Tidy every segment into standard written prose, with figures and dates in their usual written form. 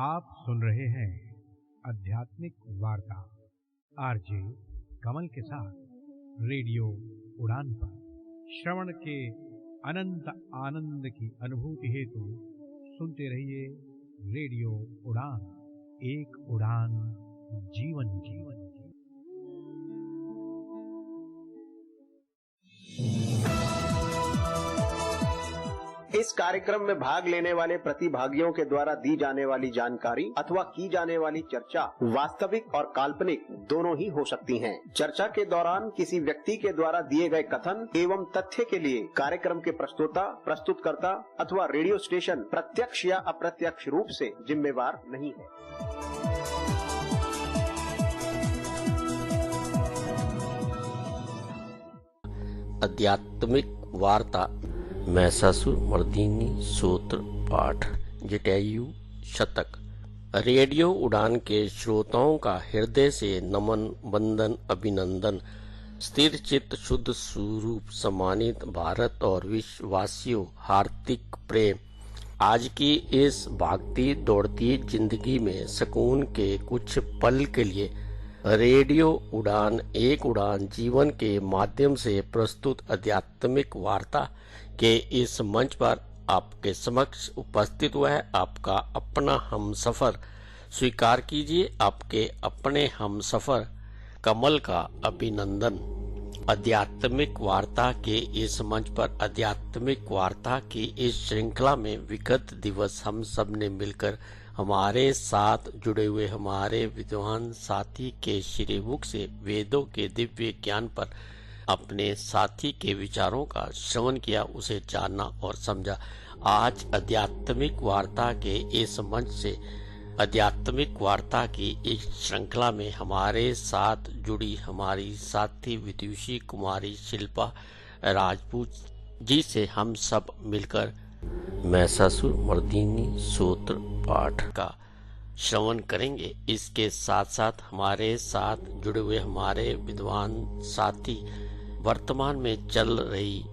आप सुन रहे हैं आध्यात्मिक वार्ता आरजे कमल के साथ रेडियो उड़ान पर। श्रवण के अनंत आनंद की अनुभूति हेतु सुनते रहिए रेडियो उड़ान। एक उड़ान जीवन जीवन। इस कार्यक्रम में भाग लेने वाले प्रतिभागियों के द्वारा दी जाने वाली जानकारी अथवा की जाने वाली चर्चा वास्तविक और काल्पनिक दोनों ही हो सकती हैं। चर्चा के दौरान किसी व्यक्ति के द्वारा दिए गए कथन एवं तथ्य के लिए कार्यक्रम के प्रस्तोता, प्रस्तुतकर्ता अथवा रेडियो स्टेशन प्रत्यक्ष या अप्रत्यक्ष रूप से जिम्मेवार नहीं है। आध्यात्मिक वार्ता महिषासुर मर्दिनी सूत्र पाठ जटायु शतक। रेडियो उड़ान के श्रोताओं का हृदय से नमन, वंदन, अभिनंदन। स्थिर चित्त, शुद्ध स्वरूप, सम्मानित भारत और विश्ववासियों, हार्दिक प्रेम। आज की इस भागती दौड़ती जिंदगी में सुकून के कुछ पल के लिए रेडियो उड़ान एक उड़ान जीवन के माध्यम से प्रस्तुत आध्यात्मिक वार्ता के इस मंच पर आपके समक्ष उपस्थित हुआ है आपका अपना हमसफर। स्वीकार कीजिए आपके अपने हमसफर कमल का अभिनंदन। आध्यात्मिक वार्ता के इस मंच पर आध्यात्मिक वार्ता की इस श्रृंखला में विगत दिवस हम सब ने मिलकर हमारे साथ जुड़े हुए हमारे विद्वान साथी के श्रीमुख से वेदों के दिव्य ज्ञान पर अपने साथी के विचारों का श्रवण किया, उसे जाना और समझा। आज आध्यात्मिक वार्ता के इस मंच से आध्यात्मिक वार्ता की इस श्रृंखला में हमारे साथ जुड़ी हमारी साथी विदुषी कुमारी शिल्पा राजपूत जी से हम सब मिलकर महिषासुर मर्दिनी सूत्र पाठ का श्रवण करेंगे। इसके साथ साथ हमारे साथ जुड़े हुए हमारे विद्वान साथी वर्तमान में चल रही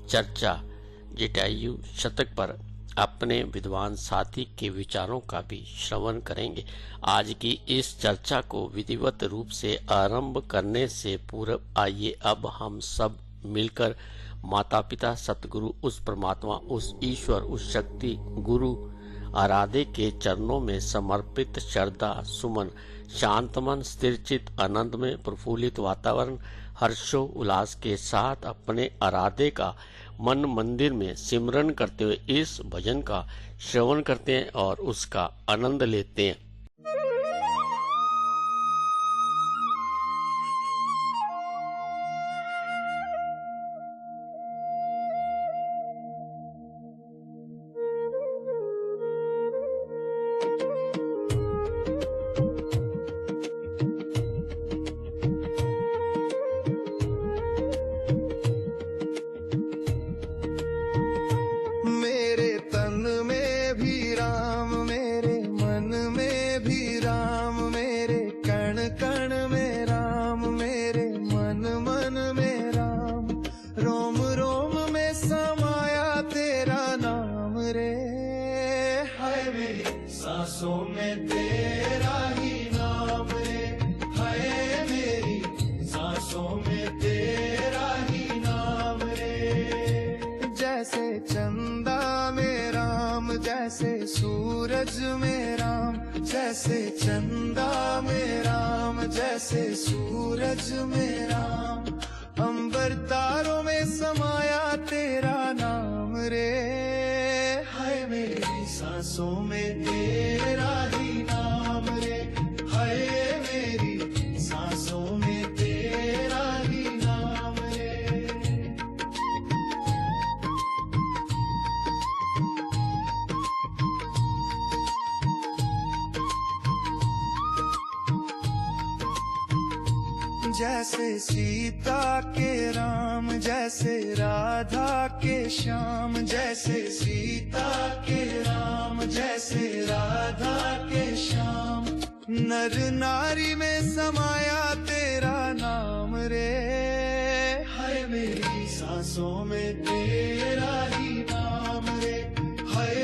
चर्चा जटायु शतक पर अपने विद्वान साथी के विचारों का भी श्रवण करेंगे। आज की इस चर्चा को विधिवत रूप से आरंभ करने से पूर्व आइए अब हम सब मिलकर माता पिता सतगुरु, उस परमात्मा, उस ईश्वर, उस शक्ति गुरु आराध्य के चरणों में समर्पित श्रद्धा सुमन, शांत मन, स्थिर चित्त, आनंद में प्रफुल्लित वातावरण, हर्षो उल्लास के साथ अपने आराध्य का मन मंदिर में सिमरन करते हुए इस भजन का श्रवण करते हैं और उसका आनंद लेते हैं। जैसे सीता के राम, जैसे राधा के श्याम, जैसे सीता के राम, जैसे राधा के श्याम, नर नारी में समाया तेरा नाम रे। हाय मेरी सांसों में तेरा ही नाम रे, हाय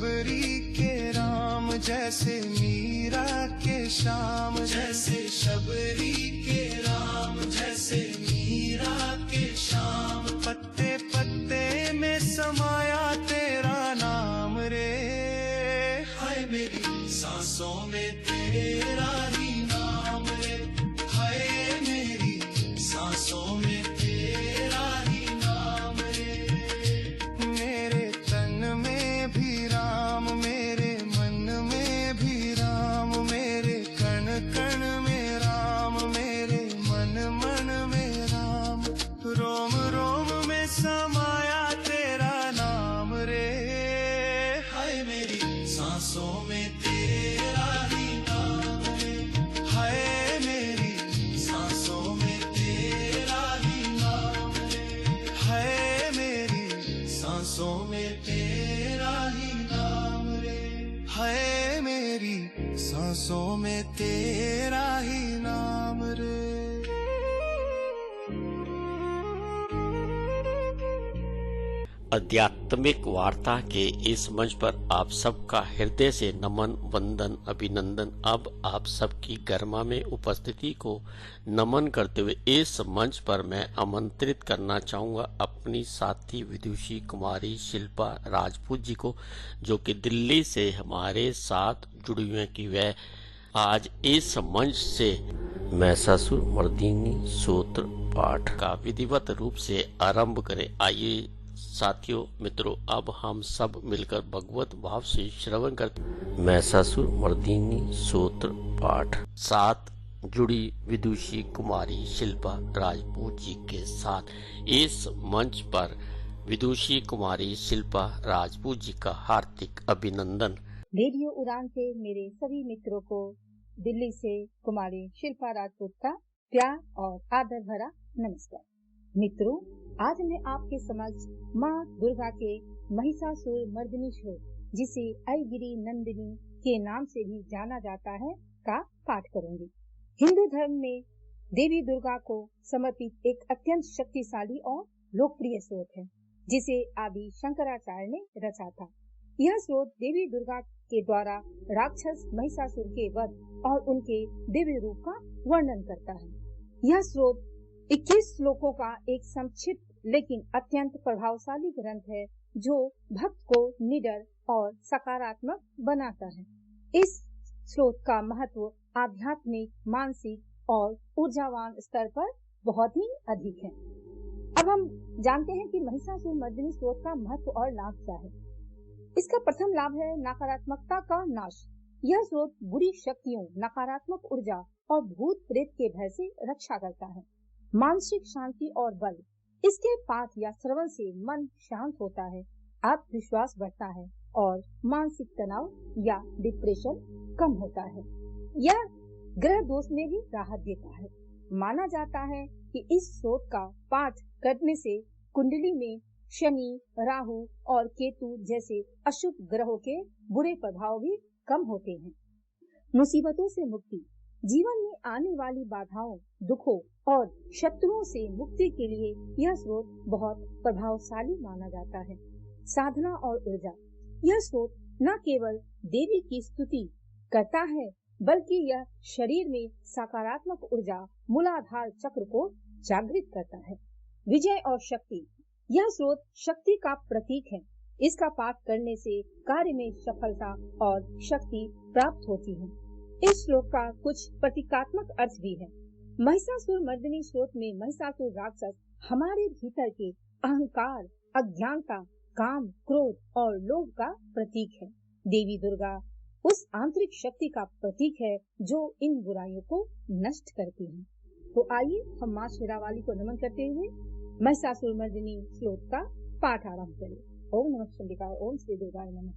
शबरी के राम, जैसे मीरा के श्याम, जैसे शबरी के राम, जैसे मीरा के श्याम। पत्ते पत्ते में समाया तेरा नाम रे, हाय मेरी सांसों में तेरा ही नाम रे, हाय मेरी सांसों में तेरा ही नाम रे। मेरे तन में भी राम, मेरे मन में भी राम, मेरे कण कण में राम, मेरे मन मन में राम। रोम रोम में समाया तेरा नाम रे, हाय मेरी सांसों में तेरा ही नाम रे, हाय मेरी सांसों में तेरा ही नाम रे, हाय मेरी सांसों में तेरा ही नाम रे, हाय मेरी सांसों में तेरा ही नाम रे। आध्यात्मिक वार्ता के इस मंच पर आप सबका हृदय से नमन, वंदन, अभिनंदन। अब आप सबकी गरिमा में उपस्थिति को नमन करते हुए इस मंच पर मैं आमंत्रित करना चाहूंगा अपनी साथी विदुषी कुमारी शिल्पा राजपूत जी को, जो कि दिल्ली से हमारे साथ जुड़ी हुई हैं कि वह आज इस मंच से महिषासुर मर्दिनी स्तोत्र पाठ का विधिवत रूप से आरंभ करें। आइए साथियों, मित्रों, अब हम सब मिलकर भगवत भाव से श्रवण करते महिषासुर मर्दिनी स्तोत्र पाठ। साथ जुड़ी विदुषी कुमारी शिल्पा राजपूत जी के साथ इस मंच पर विदुषी कुमारी शिल्पा राजपूत जी का हार्दिक अभिनंदन। रेडियो उड़ान के मेरे सभी मित्रों को दिल्ली से कुमारी शिल्पा राजपूत का प्यार और आदर भरा नमस्कार। मित्रों, आज मैं आपके समक्ष माँ दुर्गा के महिषासुर मर्दिनी श्लोक, जिसे ऐगिरी नंदिनी के नाम से भी जाना जाता है, का पाठ करूंगी। हिंदू धर्म में देवी दुर्गा को समर्पित एक अत्यंत शक्तिशाली और लोकप्रिय स्रोत है, जिसे आदि शंकराचार्य ने रचा था। यह स्रोत देवी दुर्गा के द्वारा राक्षस महिषासुर के वध और उनके दिव्य रूप का वर्णन करता है। यह स्रोत 21 श्लोकों का एक संक्षिप्त लेकिन अत्यंत प्रभावशाली ग्रंथ है, जो भक्त को निडर और सकारात्मक बनाता है। इस स्रोत का महत्व आध्यात्मिक, मानसिक और ऊर्जावान स्तर पर बहुत ही अधिक है। अब हम जानते हैं कि महिषासुर मर्दिनी स्रोत का महत्व और लाभ क्या है। इसका प्रथम लाभ है नकारात्मकता का नाश। यह स्रोत बुरी शक्तियों, नकारात्मक ऊर्जा और भूत प्रेत के भय से रक्षा करता है। मानसिक शांति और बल। इसके पाठ या श्रवण से मन शांत होता है, आत्मविश्वास बढ़ता है और मानसिक तनाव या डिप्रेशन कम होता है। यह ग्रह दोष में भी राहत देता है। माना जाता है कि इस स्रोत का पाठ करने से कुंडली में शनि, राहु और केतु जैसे अशुभ ग्रहों के बुरे प्रभाव भी कम होते हैं। मुसीबतों से मुक्ति। जीवन में आने वाली बाधाओं, दुखों और शत्रुओं से मुक्ति के लिए यह स्रोत बहुत प्रभावशाली माना जाता है। साधना और ऊर्जा। यह स्रोत न केवल देवी की स्तुति करता है, बल्कि यह शरीर में सकारात्मक ऊर्जा, मूलाधार चक्र को जागृत करता है। विजय और शक्ति। यह स्रोत शक्ति का प्रतीक है। इसका पाठ करने से कार्य में सफलता और शक्ति प्राप्त होती है। इस श्लोक का कुछ प्रतीकात्मक अर्थ भी है। महिषासुर मर्दिनी स्रोत में महिषासुर राक्षस हमारे भीतर के अहंकार, अज्ञानता, काम, क्रोध और लोभ का प्रतीक है। देवी दुर्गा उस आंतरिक शक्ति का प्रतीक है जो इन बुराइयों को नष्ट करती है। तो आइए हम माँ शेरावाली को नमन करते हुए महिषासुर मर्दिनी श्लोक का पाठ आरंभ करें। ओम नमः शिवाय। ओम श्री दुर्गाय नमः।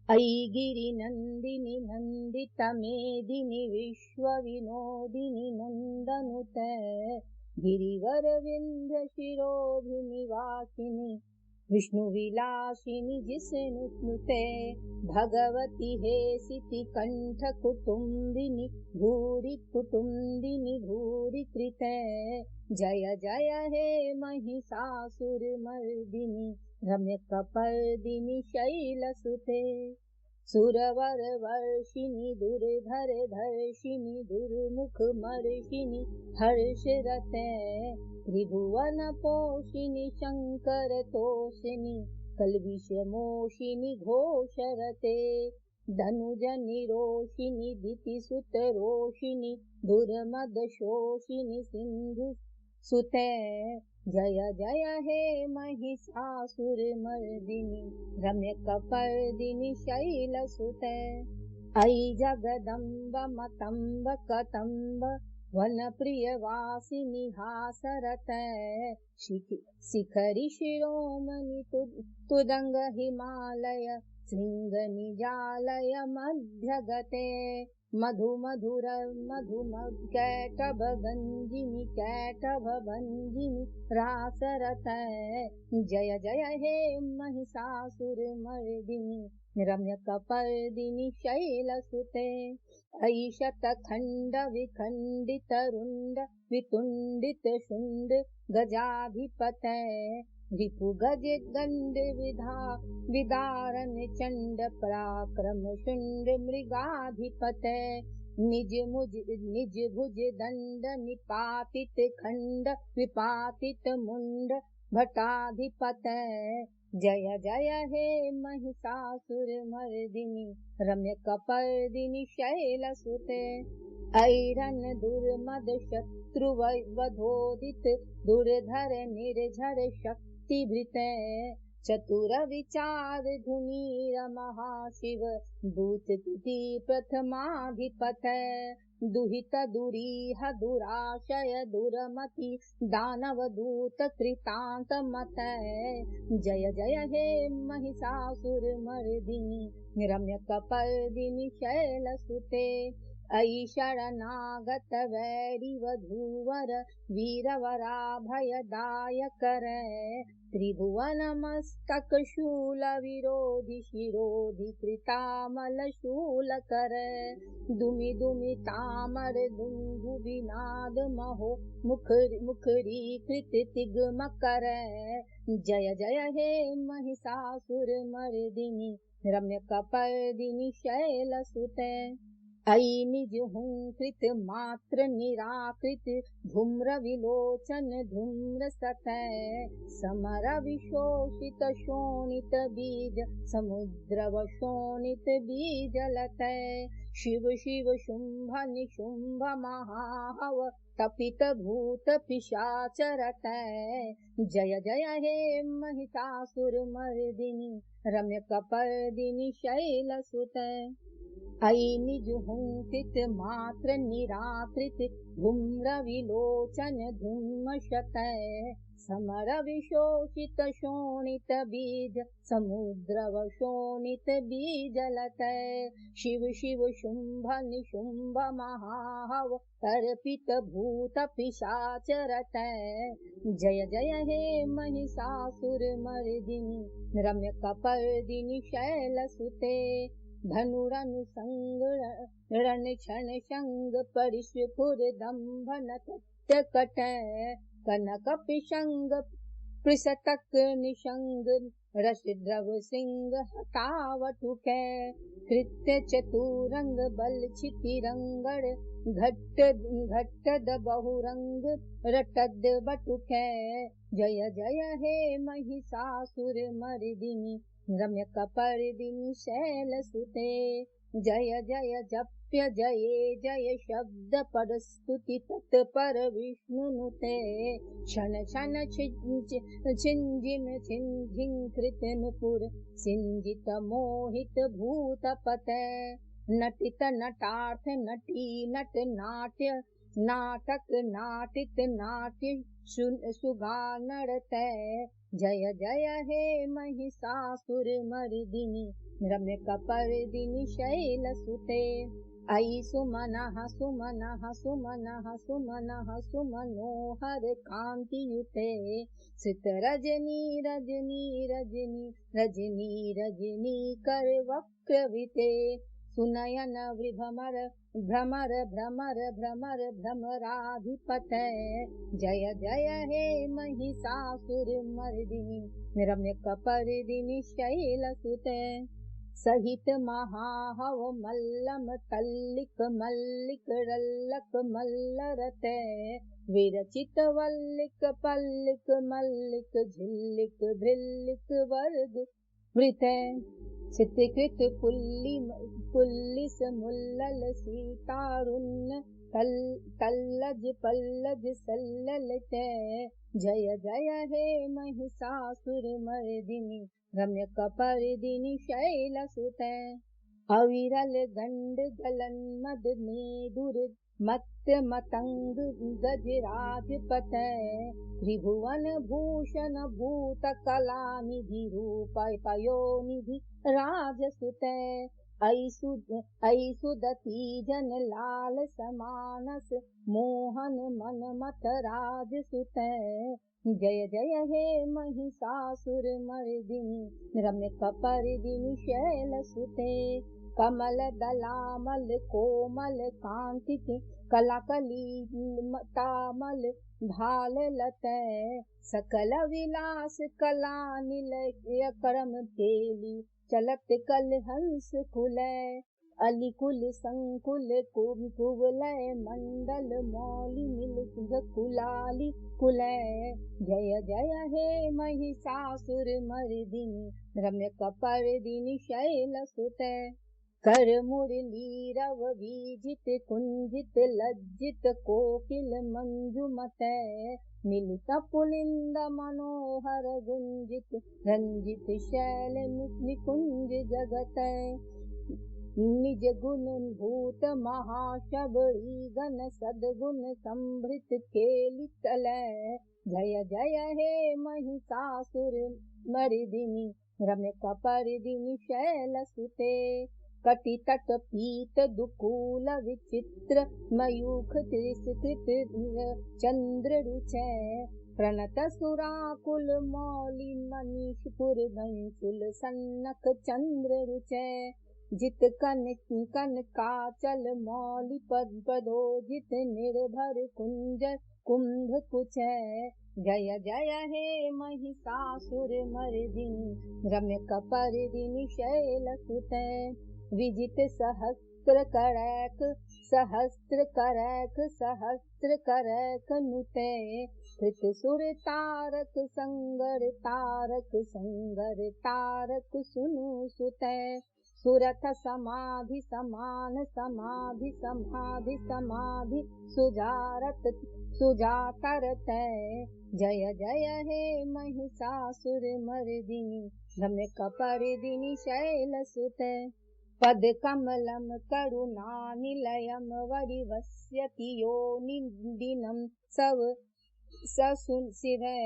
ऐगिरि नंदिनी नंदित मेदिनी विश्व विनोदिनी नंदनुते गिरिवर विंध्य शिरोभिनिवासिनी विष्णु विलासिनी जिसनुते भगवती हे सिति कंठ कुटुंबिनी भूरि कुटुंबिनी भूरि कृते जय जय हे महिषासुर मर्दिनी रम्य कपर्दिनि शैलसुते सुरवर वर्षिणि दुर्धर धर्षिणि दुर्मुख मर्षिणि हर्षरते त्रिभुवन पोषिणि शंकर तोषिणि कल्विषमोषिणि घोषरते धनुज निरोषिणि दितिसुत रोषिणि दुर्मद शोषिणि सिंधु सुते जय जय हे महिषासुरमर्दिनि रम्य कपर्दिनि शैलसुते अयि जगदम्ब मतम्ब कतम्ब वनप्रियवासिनि हासरते शिखरि शिरोमणि तुदंग हिमालय शृंग निजालय मध्यगते मधु मधुर कैटभ गंजिनि कैटभ भंजिनि रासरते जय जय हे महिषासुरमर्दिनि रम्य कपर्दिनि शैलसुते अयि शतखंड विखंडित रुंड वितुंडित शुंड गजाधिपते रिपु गज गंड विदारण चंड पराक्रम शुंड मृगाधिपते निज भुज दंड निपातित खंड विपातित मुंड भटाधिपते जय जय हे महिषासुरमर्दिनि रम्य कपर्दिनि शैलसुते ऐरन दुर्मद शत्रु वधोदित दुर्धर निर्झर शक्तिभृते चतुर विचार धुनीर महाशिव दूत तुति प्रथमाधिपते दुहित दुरीह दुराशय दुरमति दानव दूत कृतांत मते जय जय हे महिषासुरमर्दिनि रम्य कपर्दिनि शैलसुते अयि शरणागत वैरि वधूवर वीरवराभयदायकर त्रिभुवन मस्तक शूल विरोधि शिरोधि कृतामल शूल कर दुमि दुमि तामर दुंदु विनाद महो मुखरी कृत तिग्म कर जय जय हे महिषासुरमर्दिनि रम्य कपर्दिनि शैलसुते अयि निज हुंकृत मात्र निराकृत धूम्र विलोचन धूम्र सतय समर विशोषित शोणित बीज समुद्र शोणित बीज लतय शिव शिव शुंभ निशुंभ महाहव तपित भूत पिशाच रतय जय जय हे महिषासुरमर्दिनि रम्य कपर्दिनि शैलसुते अयि निज हुंकृत मात्र निराकृत धूम्र विलोचन धूम शतय समर विशोषित शोणित बीज समुद्र शोणित बीज लतय शिव शिव शुंभ निशुंभ महाहव तर्पित भूत पिशाच रतय जय जय हे महिषासुरमर्दिनि रम्य कपर्दिनि शैलसुते धनुरनुसंग रण क्षण शंग परिस्फुर दंभन तत्य कट कनक पिशंग पृषतक निशंग रस द्रव सिंह हतावटुक कृत्य चतुरंग बल छितिरंगड़ घट्ट बहुरंग रटद बटुक जय जय हे महिषासुरमर्दिनि रम्य कपर्दिनि शैलसुते जय जय जप्य जये जय शब्द परस्तुति तत्पर विष्णुनुते क्षण क्षण छिंजिन छिंझिंकृत नुपुर सिंजित मोहित भूतपते नटित नटार्थ नटी नट नाट्य नाटक नाटित नाट्य सुगानरते जय जय हे महिषासुरमर्दिनि रम्य कपर्दिनि शैलसुते अयि सुमनः सुमनः सुमनः सुमनः सुमनोहर कांतियुते सित रजनी रजनी रजनी रजनी रजनी कर वक्रविते सुनयन विभ्रमर भ्रमर भ्रमर भ्रमर भ्रमराधिपते। जय जय हे महिषासुर मर्दिनि रम्य कपर्दिनि शैलसुते। सहित महाहव मल्लम तल्लिक मल्लिक रल्लक मल्लरते। विरचित वल्लिक पल्लिक मल्लिक झिल्लिक भृल्लिक वर्ग वृते। चित्रकृत पुल्लिस मुल्लल सीतारुण्य तल्लज पल्लज सल्ललते। जय जय हे महिषासुर मर्दिनि रम्य कपर्दिनि शैलसुते। अविरल गंड गलन मद मेदुर मत्स्य मतंग गजराजपते। त्रिभुवन भूषण भूत कला निधि रूप पयोनिधि राजसुते। ऐसुदती जन लाल समानस मोहन मन मत राजसुते। जय जय हे महिषासुर मर्दिनि रम्य कपर्दिनि शैलसुते। कमल दलामल कोमल कांति कलाकली तामल भाल लते। सकल विलास कला निलय करम केली चलत कल हंस कुले। अलिकुल संकुल कुवलय मंडल मौलि मिल कुलाली कुले। जय जय हे महिषासुर मर्दिनि रम्य कपर्दिनि शैलसुते। कर मुरली रव बीजित कुंजित लज्जित कोकिल मंजुमते। मिलित पुलिंद मनोहर गुंजित रंजित शैल निकुंज जगते। निज गुण भूत महाशबरी गण सद्गुण संभृत केलि तलय। जय जय हे महिषासुर मर्दिनि रम्य कपर्दिनि शैलसुते। कटि तट पीत दुकूल विचित्र मयूख तिरस्कृत चंद्र रुचय। प्रणत सुराकुल मौलि मनीषपुर दंशुल सन्नक चंद्र रुचय। जित कन काचल मौलि पदोजित निर्भर कुंजर कुंभ कुचय। जय जय हे महिषासुर मर्दिनि रम्य कपर्दिनि शैलसुते। विजित सहस्त्र करैक नुते। कृत सुर तारक संगर तारक सुनु सुते। सुरथ समाधि समान समाधि समाधि समाधि सुजातरते। जय जय हे महिषासुर मर्दिनि रम्य कपर्दिनि शैलसुते। पद कमलम करुणा निलयम वरिवस्यति योनिदिनं शिवे।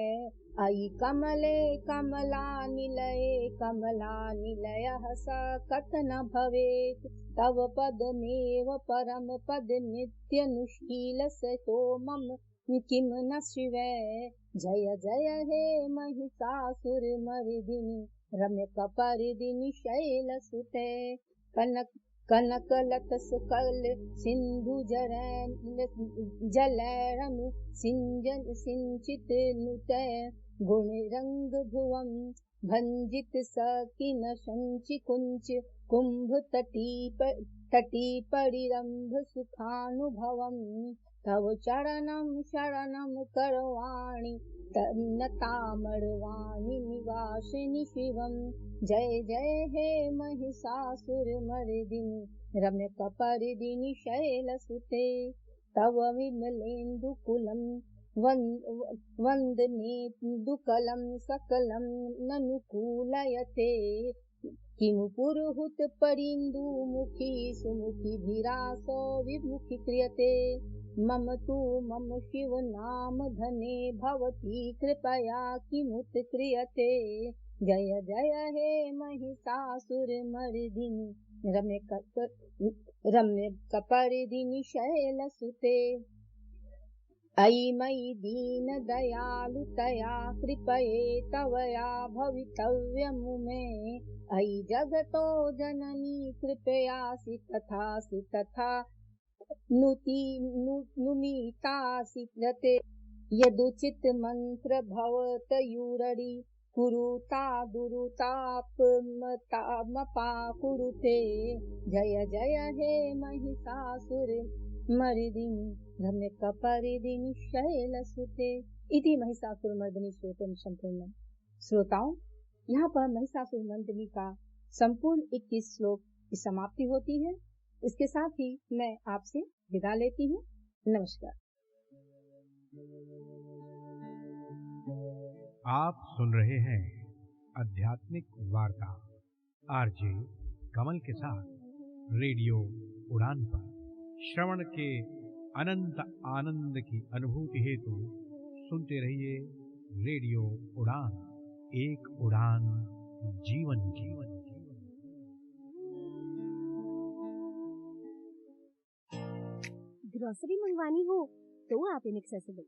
अयि कमले कमला निलयः स कथन भवेत्। तव पदमेव परम पद नित्यनुशीलसतो मम किम न शिवे। जय जय हे महिषासुर मर्दिनि रम्य कपर्दिनि शैलसुते। कनक लतस कल सिंधु जलैरनु सिंचित नुतय। गुण रंग भुवम भंजित सकिन संचि कुंच कुंभ तटी परिरंभ सुखानुभवम। तव चरणम शरणम करवाणि नतामरवाणि निवासिनि शिवम। जय जय हे महिषासुर मर्दिनि रम्य कपर्दिनि शैलसुते। तव विमलेन्दुकुलं वन्दनेन्दुकलं सकलं ननुकूलयते। किमु पुरुहूत परिन्दुमुखी सुमुखी भिरासो विमुखी क्रियते। मम तु मम शिव नाम धने भवती कृपया किमुत क्रियते। जय जय हे महिषासुर मर्दिनि रम्य कपर्दिनि शैलसुते। अयि मयि दीन दयालुतया कृपये तवया भवितव्यं मे अयि जगतो जननी कृपयासि तथा नुमितासि लते यदुचित मंत्र भवतयुरडि कुरुता दुरुतापमपा कुरुते जय जय हे महिषासुर मर्दिनि रम्यकपरिदिनि शैलसुते इति महिषासुरमर्दिनी स्तोत्रम संपूर्ण। श्रोताओं, यहाँ पर महिषासुरमर्दिनी का संपूर्ण 21 श्लोक की समाप्ति होती है। इसके साथ ही मैं आपसे विदा लेती हूँ। नमस्कार। आप सुन रहे हैं आध्यात्मिक वार्ता आरजे कमल के साथ रेडियो उड़ान पर। श्रवण के अनंत आनंद की अनुभूति हेतु सुनते रहिए रेडियो उड़ान। एक उड़ान जीवन की। ग्रोसरी मंगवानी हो तो आप इनएक्सेसिबल,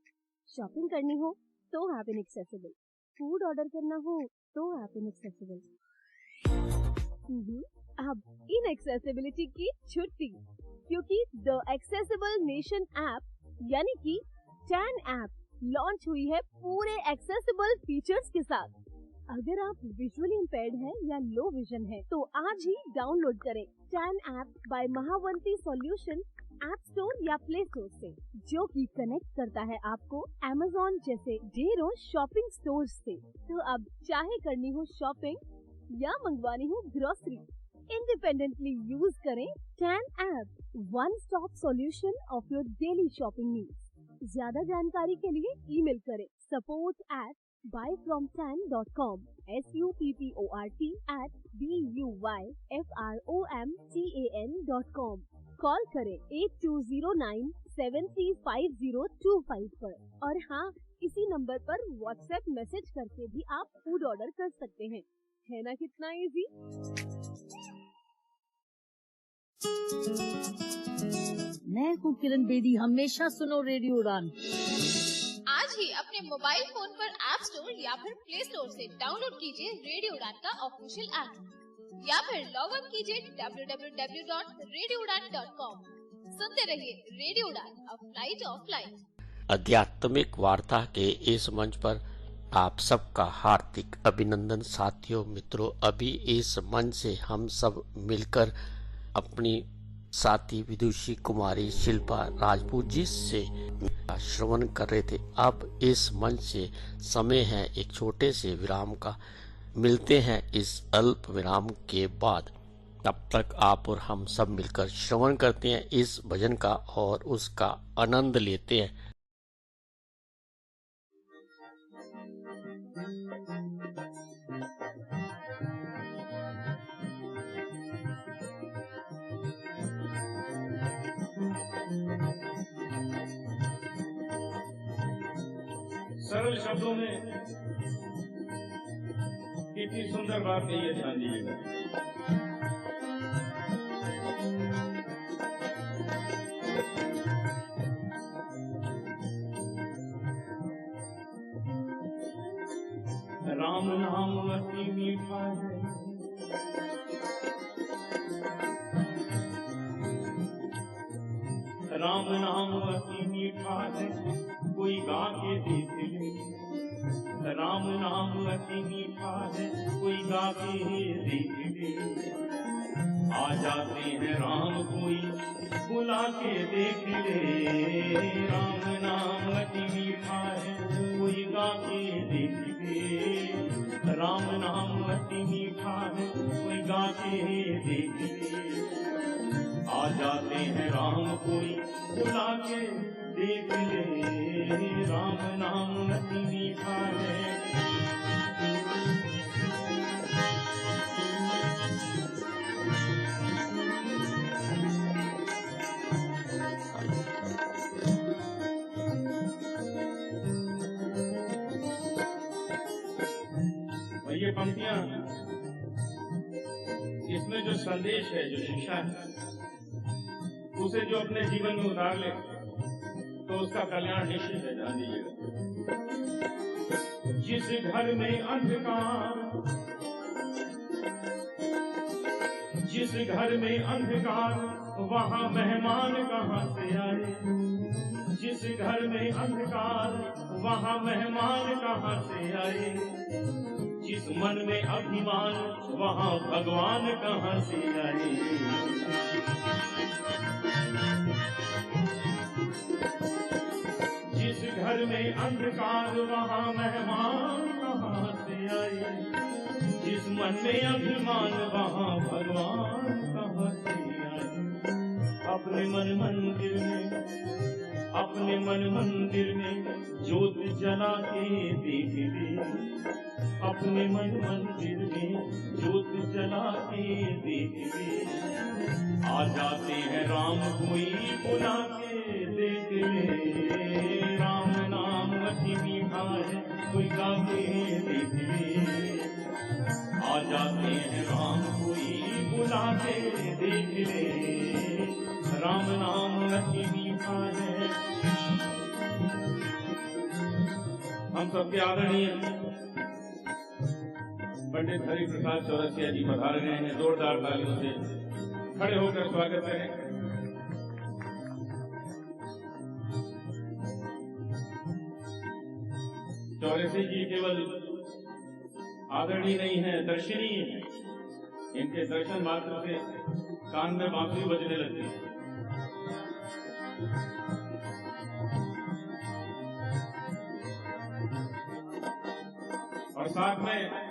शॉपिंग करनी हो तो आप इनएक्सेसिबल, फूड ऑर्डर करना हो तो आप इनएक्सेसिबल। अब इनएक्सेसिबिलिटी की छुट्टी, क्योंकि द एक्सेसिबल नेशन ऐप यानी कि टैन ऐप लॉन्च हुई है पूरे एक्सेसिबल फीचर्स के साथ। अगर आप विजुअली इम्पेयर्ड हैं या लो विजन है तो आज ही डाउनलोड करें टैन app by Mahavanti solution app store या प्ले स्टोर से, जो कि कनेक्ट करता है आपको Amazon जैसे ढेरों शॉपिंग स्टोर्स से। तो अब चाहे करनी हो शॉपिंग या मंगवानी हो ग्रोसरी, इंडिपेंडेंटली यूज करें टैन app, one stop solution of your daily shopping needs. ज्यादा जानकारी के लिए ईमेल करें support@buyfromtan.com support@buyfromtan.com। कॉल करें 8209735025 पर। और हाँ, इसी नंबर पर व्हाट्सएप मैसेज करके भी आप फूड ऑर्डर कर सकते हैं। है ना कितना इजी? मैं हूँ किरण बेदी, हमेशा सुनो रेडियो उड़ान। आज ही अपने मोबाइल फोन पर ऐप स्टोर या फिर प्ले स्टोर से डाउनलोड कीजिए रेडियो उड़ान का ऑफिशियल ऐप, या फिर लॉग इन कीजिए www.radioudan.com। सुनते रहिए रेडियो उड़ान, अ फ्लाइट ऑफ लाइफ। आध्यात्मिक वार्ता के इस मंच पर आप सबका हार्दिक अभिनंदन। साथियों, मित्रों, अभी इस मंच से हम सब मिलकर अपनी साथी विदुषी कुमारी शिल्पा राजपूत जी से श्रवण कर रहे थे। अब इस मंच से समय है एक छोटे से विराम का। मिलते हैं इस अल्प विराम के बाद। तब तक आप और हम सब मिलकर श्रवण करते हैं इस भजन का और उसका आनंद लेते हैं। सरल शब्दों में कितनी सुंदर बात कही है, ध्यान दीजिएगा। राम नाम अति मीठा है, राम नाम अति मीठा है, कोई गा के देख ले। राम नाम अति मीठा है, कोई गा के देख ले। आ जाते हैं राम कोई बुला के देख ले। राम नाम अति मीठा है, कोई गा के देख ले। राम नाम अति मीठा है, कोई गा के देख ले। आ जाते हैं राम कोई बुला के देख ले। राम नाम अति मीठा है। ये पंक्तियां, इसमें जो संदेश है, जो शिक्षा है, उसे जो अपने जीवन में उतार ले, तो उसका कल्याण निश्चित है, जान लीजिएगा। जिस घर में अंधकार, जिस घर में अंधकार वहाँ मेहमान कहाँ से आए, जिस घर में अंधकार वहाँ मेहमान कहाँ से आए, जिस मन में अभिमान वहाँ भगवान कहाँ से आए। जिस घर में अंधकार वहाँ मेहमान कहाँ से आए, जिस मन में अभिमान वहाँ भगवान कहाँ से आए। अपने मन मंदिर में, अपने मन मंदिर में ज्योत जला के देख ले, अपने मन मंदिर में ज्योत जला के देख ले। आ जाते हैं राम कोई बुला के देख ले, राम नाम अति मीठा है कोई गा के देख ले। आ जाते हैं राम कोई बुला के देख ले, राम नाम अति मीठा है। हम सबके आदरणीय पंडित हरि प्रसाद चौरसिया जी पधार गए हैं, जोरदार तालियों से खड़े होकर स्वागत करें। चौरसिया जी केवल आदरणीय नहीं है, दर्शनीय है। इनके दर्शन मात्र से कान में बांसुरी बजने लगती है। और साथ में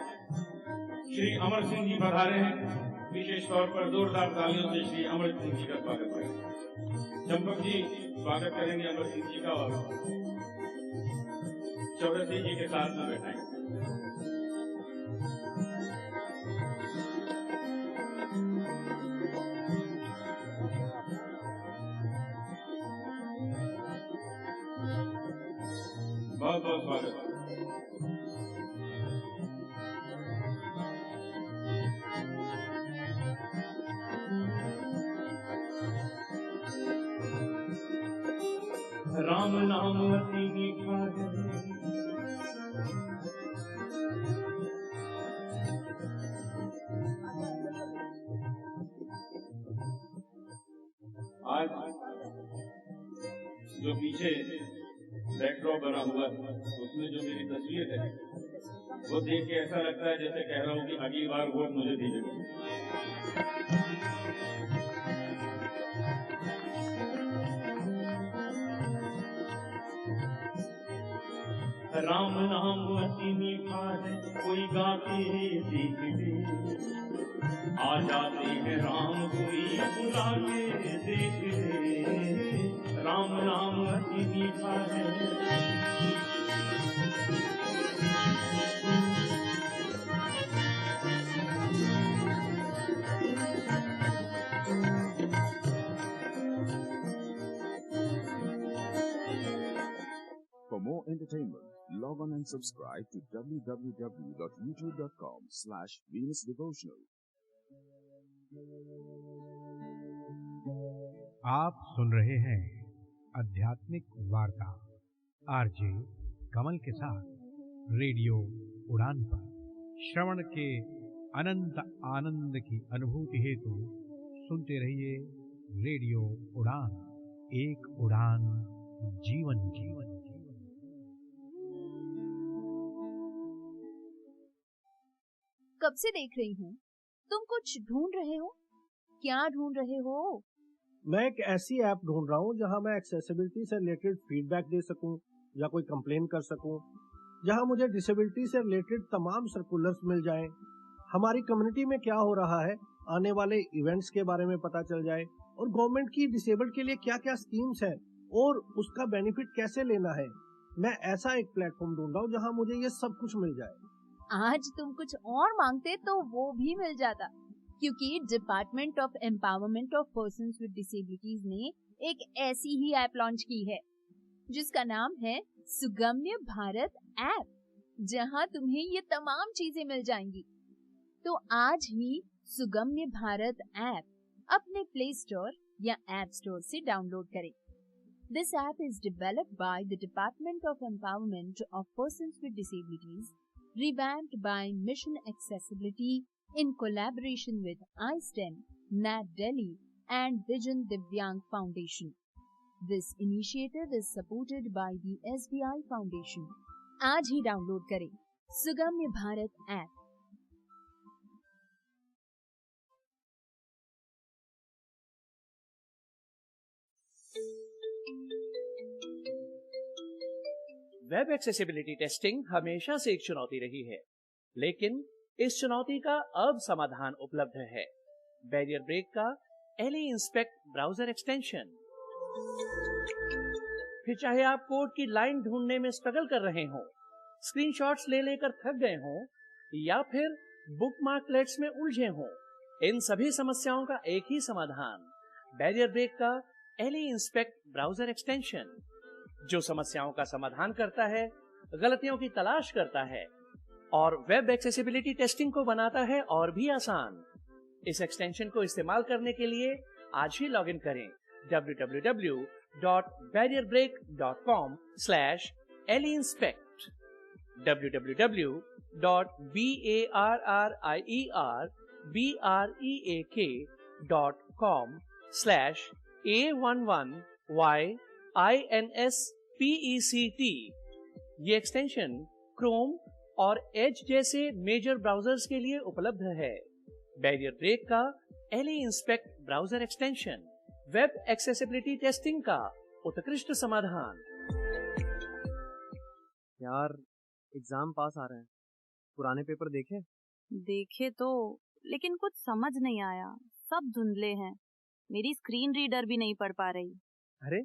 श्री अमर सिंह जी पधारे हैं, विशेष तौर पर जोरदार तालियों से श्री अमर सिंह जी का स्वागत करें। चंपक जी स्वागत करेंगे अमर सिंह जी का और चौरसिया जी के साथ में बैठाएंगे। बहुत बहुत स्वागत। राम नाम अति मीठा है, आज जो पीछे बैकड्रॉप बना हुआ है उसमें जो मेरी तस्वीर है वो देख के ऐसा लगता है जैसे कह रहा हूँ कि अगली बार वोट मुझे दीजिएगा। राम नाम अति मीठा है कोई गा के देख ले, आ जाते हैं राम कोई बुला के देख ले, राम नाम अति मीठा है। For more entertainment, log on and subscribe to www.youtube.com/VenusDevotional. आप सुन रहे हैं आध्यात्मिक वार्ता आरजे कमल के साथ रेडियो उड़ान पर। श्रवण के अनंत आनंद की अनुभूति हेतु सुनते रहिए रेडियो उड़ान। एक उड़ान जीवन जीवन। कब से देख रही हूँ, तुम कुछ ढूंढ रहे हो। क्या ढूंढ रहे हो? मैं एक ऐसी ऐप ढूंढ रहा हूँ जहाँ मैं एक्सेसिबिलिटी से रिलेटेड फीडबैक दे सकूँ या कोई कंप्लेन कर सकूँ, जहाँ मुझे डिसेबिलिटी से रिलेटेड तमाम सर्कुलर्स मिल जाएं, हमारी कम्युनिटी में क्या हो रहा है, आने वाले इवेंट्स के बारे में पता चल जाए और गवर्नमेंट की डिसेबल्ड के लिए क्या क्या स्कीम्स है और उसका बेनिफिट कैसे लेना है। मैं ऐसा एक प्लेटफॉर्म ढूंढ रहा हूँ जहाँ मुझे ये सब कुछ मिल जाए। आज तुम कुछ और मांगते तो वो भी मिल जाता, क्योंकि department of empowerment of persons with disabilities ने एक ऐसी ही ऐप लॉन्च की है जिसका नाम है सुगम्य भारत ऐप, जहां तुम्हें ये तमाम चीजें मिल जाएंगी। तो आज ही सुगम्य भारत ऐप अपने प्ले स्टोर या ऐप स्टोर से डाउनलोड करें। This app is developed by the Department of Empowerment of Persons with Disabilities, revamped by Mission Accessibility in collaboration with iSTEM, NAT Delhi and Vision Divyang Foundation. This initiative is supported by the SBI Foundation. आज ही download करें Sugamya Bharat app. Web accessibility testing हमेशा से एक चुनौती रही है, लेकिन इस चुनौती का अब समाधान उपलब्ध है। बैरियर ब्रेक का एली इंस्पेक्ट ब्राउजर एक्सटेंशन। फिर चाहे आप कोड की लाइन ढूंढने में स्ट्रगल कर रहे हों, स्क्रीनशॉट्स ले लेकर थक गए हों या फिर बुकमार्कलेट्स में उलझे हों, इन सभी समस्याओं का एक ही समाधान, बैरियर ब्रेक का एली इंस्पेक्ट ब्राउजर एक्सटेंशन, जो समस्याओं का समाधान करता है, गलतियों की तलाश करता है और वेब एक्सेसिबिलिटी टेस्टिंग को बनाता है और भी आसान। इस एक्सटेंशन को इस्तेमाल करने के लिए आज ही लॉगिन करें www.barrierbreak.com/leinspect www.barrierbreak.com/A11YINSPECT। ये एक्सटेंशन क्रोम और एज जैसे मेजर ब्राउजर्स के लिए उपलब्ध है। बैरियर ब्रेक का Ally Inspect browser extension, web accessibility testing का उत्कृष्ट समाधान। यार एग्जाम पास आ रहे हैं, पुराने पेपर देखे? देखे तो, लेकिन कुछ समझ नहीं आया, सब धुंधले हैं। मेरी स्क्रीन रीडर भी नहीं पढ़ पा रही। अरे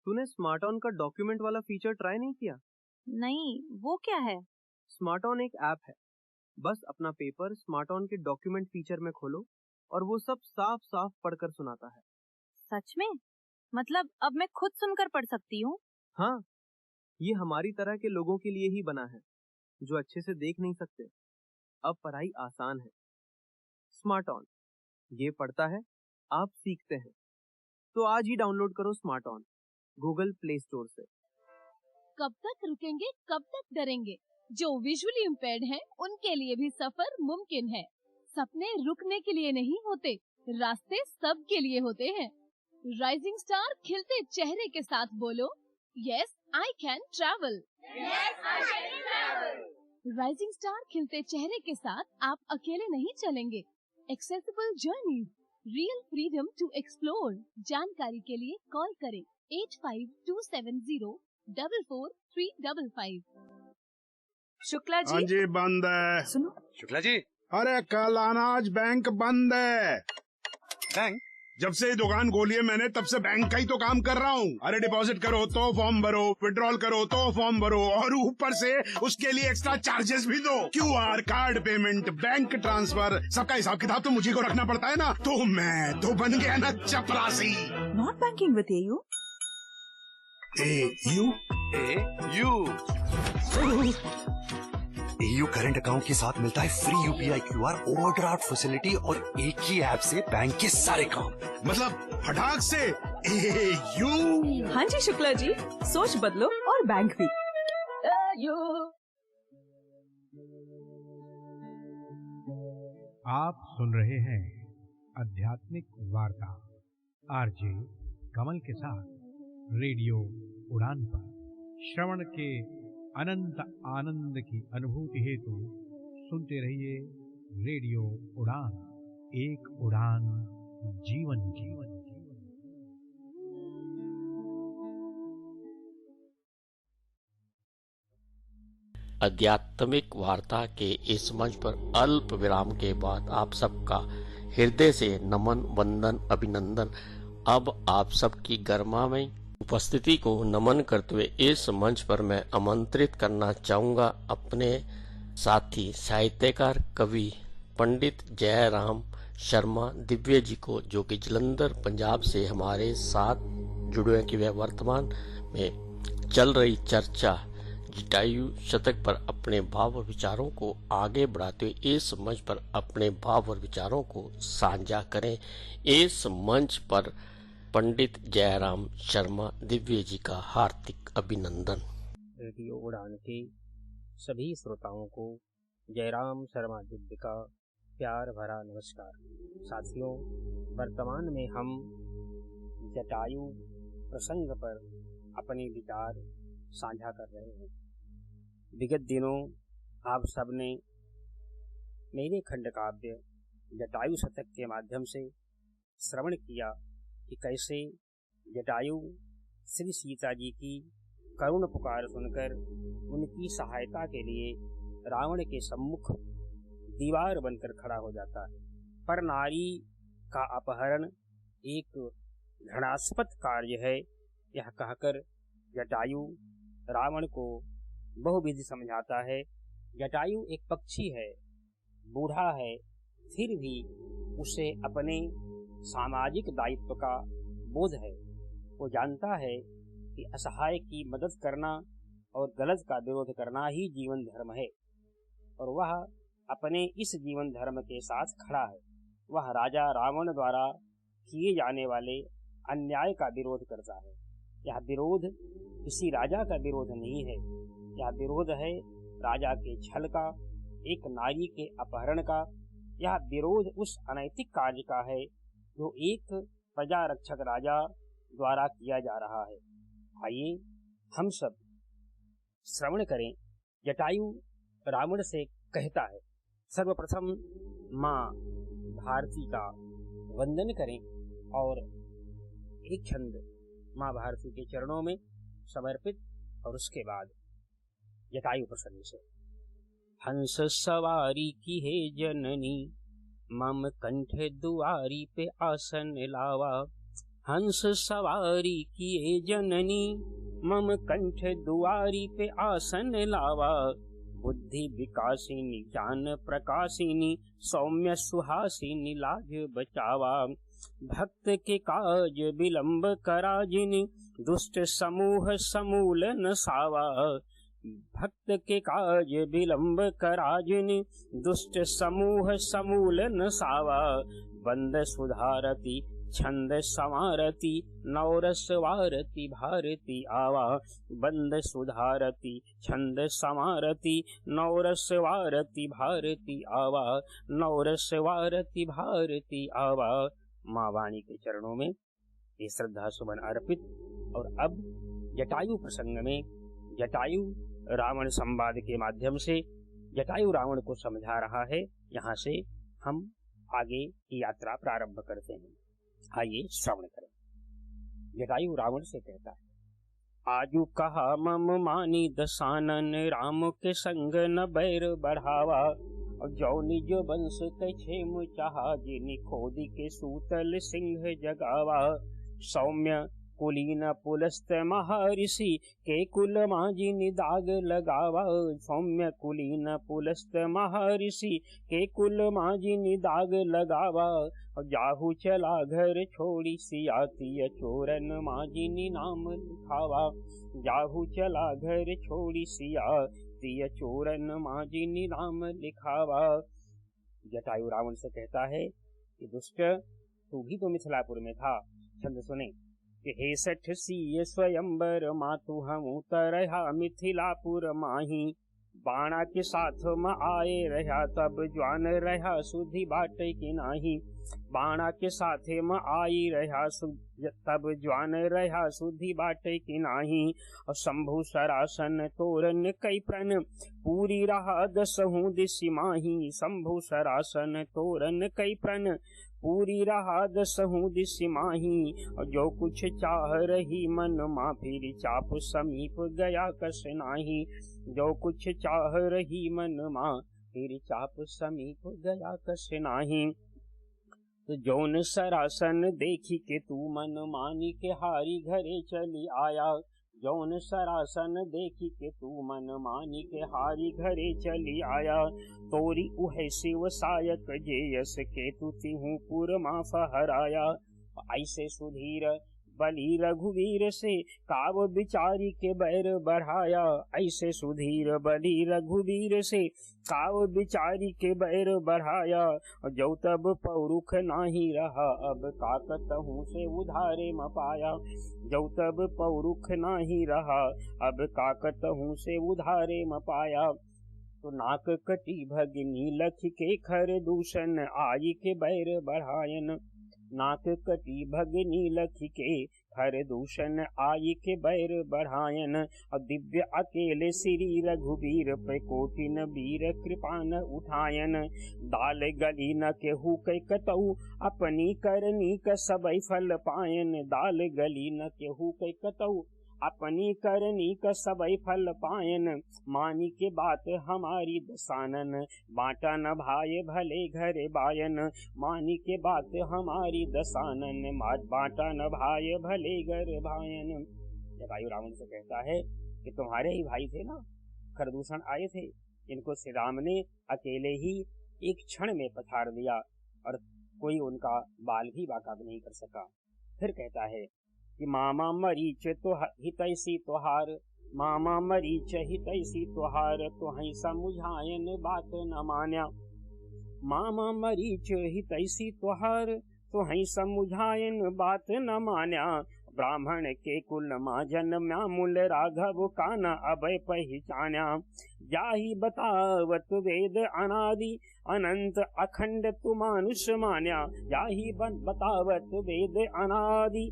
तूने स्मार्ट ऑन का डॉक्यूमेंट वाला फीचर ट्राई नहीं किया? नहीं, वो क्या है? स्मार्ट ऑन एक ऐप है, बस अपना पेपर स्मार्ट ऑन के डॉक्यूमेंट फीचर में खोलो और वो सब साफ साफ पढ़कर सुनाता है। सच में? मतलब अब मैं खुद सुनकर पढ़ सकती हूँ? हाँ, ये हमारी तरह के लोगों के लिए ही बना है जो अच्छे से देख नहीं सकते। अब पढ़ाई आसान है। स्मार्ट ऑन, ये पढ़ता है, आप सीखते हैं। तो आज ही डाउनलोड करो smart on Google play store से। कब तक रुकेंगे, कब तक डरेंगे? जो विजुअली इम्पेयर्ड हैं, उनके लिए भी सफर मुमकिन है। सपने रुकने के लिए नहीं होते, रास्ते सबके लिए होते हैं। राइजिंग स्टार खिलते चेहरे के साथ बोलो, yes I can travel. Rising star खिलते चेहरे के साथ आप अकेले नहीं चलेंगे। Accessible journeys, real freedom to explore. जानकारी के लिए कॉल करें 8527044355। शुक्ला जी। हाँ जी, बंद है। सुनो शुक्ला जी, अरे कल आना, आज बैंक बंद है। बैंक? जब से ये दुकान खोली है मैंने, तब से बैंक का ही तो काम कर रहा हूँ। अरे डिपॉजिट करो तो फॉर्म भरो, विड्रॉल करो तो फॉर्म भरो और ऊपर से उसके लिए एक्स्ट्रा चार्जेस भी दो। QR, card payment, bank transfer, सबका हिसाब किताब तो मुझे को रखना पड़ता है ना। तो मैं तो बन गया ना चपरासी। Not banking with AU. AU current account के साथ मिलता है free UPI QR, overdraft facility और एक ही ऐप से बैंक के सारे काम। मतलब फटाक से एयू। हाँ जी शुक्ला जी, सोच बदलो और बैंक भी। आप सुन रहे हैं आध्यात्मिक वार्ता आरजे कमल के साथ रेडियो उड़ान पर। श्रवण के अनंत आनंद की अनुभूति हेतु सुनते रहिए रेडियो उड़ान। एक उड़ान जीवन जीवन। आध्यात्मिक वार्ता के इस मंच पर अल्प विराम के बाद आप सबका हृदय से नमन, वंदन, अभिनंदन। अब आप सबकी गर्मामय उपस्थिति को नमन करते हुए इस मंच पर मैं आमंत्रित करना चाहूँगा अपने साथी साहित्यकार कवि पंडित जयराम शर्मा दिव्य जी को, जो कि जलंधर पंजाब से हमारे साथ जुड़े हैं कि वह वर्तमान में चल रही चर्चा जटायु शतक पर अपने भाव और विचारों को आगे बढ़ाते हुए इस मंच पर अपने भाव और विचारों को साझा करें। इस मंच पर पंडित जयराम शर्मा दिव्य जी का हार्दिक अभिनंदन। रेडियो उड़ान के सभी श्रोताओं को जयराम शर्मा दिव्य का प्यार भरा नमस्कार। साथियों, वर्तमान में हम जटायु प्रसंग पर अपने विचार साझा कर रहे हैं। विगत दिनों आप सबने मेरे खंड काव्य जटायु शतक के माध्यम से श्रवण किया कि कैसे जटायु श्री सीता जी की करुण पुकार सुनकर उनकी सहायता के लिए रावण के सम्मुख दीवार बनकर खड़ा हो जाता है। पर नारी का अपहरण एक घृणास्पद कार्य है, यह कहकर जटायु रावण को बहुविधि समझाता है। जटायु एक पक्षी है, बूढ़ा है, फिर भी उसे अपने सामाजिक दायित्व का बोध है। वो जानता है कि असहाय की मदद करना और गलत का विरोध करना ही जीवन धर्म है, और वह अपने इस जीवन धर्म के साथ खड़ा है। वह राजा रावण द्वारा किए जाने वाले अन्याय का विरोध करता है। यह विरोध किसी राजा का विरोध नहीं है, यह विरोध है राजा के छल का, एक नारी के अपहरण का। यह विरोध उस अनैतिक कार्य का है जो एक प्रजा रक्षक राजा द्वारा किया जा रहा है। आइए हम सब श्रवण करें। जटायु रावण से कहता है, सर्वप्रथम माँ भारती का वंदन करें और एक छंद माँ भारती के चरणों में समर्पित, और उसके बाद जटायु प्रसंग से। हंस सवारी की है जननी, मम कंठ दुआरी पे आसन लावा। हंस सवारी की है जननी, मम कंठ दुआरी पे आसन लावा। बुद्धि विकासिनी ज्ञान प्रकाशिनी, सौम्य सुहासिनी लाज बचावा। भक्त के काज विलंब कराजिनी, दुष्ट समूह समूल नसावा। भक्त के काज विलंब कराजिनी, दुष्ट समूह समूल नसावा। बंद सुधारती छंद समारती, नवरस वारती भारती आवा। बंद सुधारती छंद समारती, नवरस वारती भारती आवा। नवरस वारती भारती आवा। माँ वाणी के चरणों में ये श्रद्धा सुमन अर्पित। और अब जटायु प्रसंग में जटायु रावण संवाद के माध्यम से जटायु रावण को समझा रहा है। यहाँ से हम आगे की यात्रा प्रारंभ करते हैं। आइए श्रवण करें। जटायु रावण से कहता है, आजू कहा मम मानी दसानन, राम के संग न बैर बढ़ावा। और जो निज वंश के क्षेम चाहा, जिनि खोदी के सूतल सिंह जगावा। सौम्य कुलीन पुलस्त महर्षि, के कुल माजिनि दाग लगावा। सौम्य कुलीन पुलस्त महर्षि, के कुल माजिनि दाग लगावा। जाहू चला घर छोड़ी सियाती, चोरन माजिनि नाम लिखावा। जाहू चला घर छोड़ी सियाती, चोरन माजिनि नाम लिखावा। जटायु रावण से कहता है कि दुष्ट, तू भी तो मिथिलापुर में था। छंद सुने कि हे सठ सीय स्वयंबर, मातु हम तरहा मिथिलापुर माही। बाणा के साथ म आए रहा, तब ज्वान रहा सुधि बाटे की नाही। बाणा के साथे म आई रहा, तब ज्वान रहा सुधि बाटे की नाही। और शंभु सरासन तोरन कई प्रण, पूरी रहा दसहु दिशि माही। शंभु सरासन तोरन कई प्रण, पूरी रहा दसहु दिशि माही। और जो कुछ चाह रही मन माँ, फिर चाप समीप गया कस नाही। जो कुछ चाह रही मन माँ, फिर चाप समीप गया कस नाही। तो जौन सरासन देखी के तू, मन मानी के हारी घरे चली आया। जौन सरासन देखी के तू, मन मानी के हारी घरे चली आया। तोरी उहे शिव सायक, जे यस के तू तिहु पुर मा फहराया। ऐसे सुधीर बलि रघुवीर से, काव बिचारी के बैर बढ़ाया ऐसे सुधीर। बलि रघुवीर से, काव बिचारी के बैर बढ़ाया, जो तब पौरुख नाही रहा, अब काकतहूँ से उधारे म पाया। जो तब पौरुख नाही रहा, अब काकतहूँ से उधारे म पाया। तो नाक कटी भगिनी लख के खर दूषण, आई के बैर बढ़ायन। नाक कटी भगिनी लख के खर दूषण, आई के बैर बढ़ायन। और दिव्य अकेले श्री रघुवीर, पे कोटिन वीर कृपा न उठायन। दाल गली न केहू कै कतऊ, अपनी करनी क सबई फल पायन। दाल गली न केहू कै कतऊ, अपनी करनी क सबई फल पायन। मानी के बात हमारी दसानन, बाटा न भाए भले घर बायन। मानी के बात हमारी दसानन, बाटा न भाए भले घर भायन। जटायु रावण से कहता है कि तुम्हारे ही भाई थे ना, खरदूषण आए थे, इनको श्री राम ने अकेले ही एक क्षण में पछाड़ दिया और कोई उनका बाल भी बाका नहीं कर सका। फिर कहता है कि मामा मरीच तो हितैसी तोहार, मामा मरीच हितैसी तोहार, तुहै समुझायन बात न मान्या। मामा मरीच हितैसी तोहार, तुहै समुझायन बात न मान्या। ब्राह्मण के कुल मा जन्म्या, मूल राघव काना अभय पहचान्या। जाहि बतावत वेद अनादि, अनंत अखंड तु मानुष मान्या। जाहि बतावत वेद अनादि